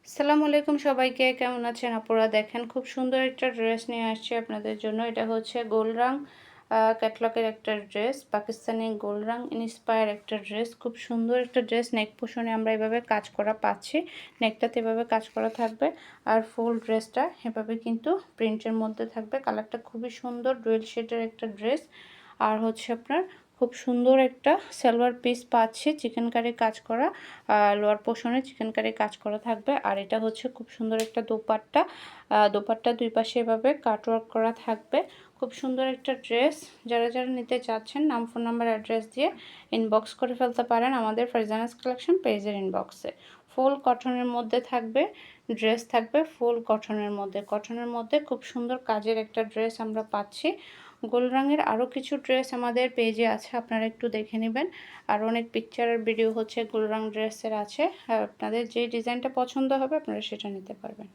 আসসালামু আলাইকুম সবাইকে, কেমন আছেন আপুরা? দেখেন খুব সুন্দর একটা ড্রেস নিয়ে আসছি আপনাদের জন্য। এটা হচ্ছে গোলরাং ক্যাটলগের একটা ড্রেস, পাকিস্তানি গোলরাং ইন্সপায়ার একটা ড্রেস। খুব সুন্দর একটা ড্রেস। নেক পোর্শনে আমরা এভাবে কাজ করা পাচ্ছি, নেকটাতে এভাবে কাজ করা থাকবে আর ফুল ড্রেসটা এভাবে কিন্তু প্রিন্টের মধ্যে থাকবে। কালারটা খুবই সুন্দর, ডুয়েল শেডের একটা ড্রেস। আর হচ্ছে আপনার খুব সুন্দর একটা সালোয়ার পিস পাচ্ছি, চিকেন কারি কাজ করা, লোয়ার পোর্শনে চিকেন কারি কাজ করা থাকবে। আর এটা হচ্ছে খুব সুন্দর একটা দোপাট্টা, দোপাট্টা দুই পাশে এভাবে কাটওয়ার্ক করা থাকবে। খুব সুন্দর একটা ড্রেস। যারা যারা নিতে চাচ্ছেন নাম, ফোন নাম্বার, অ্যাড্রেস দিয়ে ইনবক্স করে ফেলতে পারেন আমাদের ফারজানাস কালেকশন পেজের ইনবক্সে। ফুল কটনের মধ্যে থাকবে, ড্রেস থাকবে ফুল কটনের মধ্যে খুব সুন্দর কাজের একটা ড্রেস আমরা পাচ্ছি। গোল রঙের আরও কিছু ড্রেস আমাদের পেজে আছে, আপনারা একটু দেখে নেবেন। আর অনেক পিকচারের ভিডিও হচ্ছে গোল রং ড্রেসের আছে। আপনাদের যে ডিজাইনটা পছন্দ হবে আপনারা সেটা নিতে পারবেন।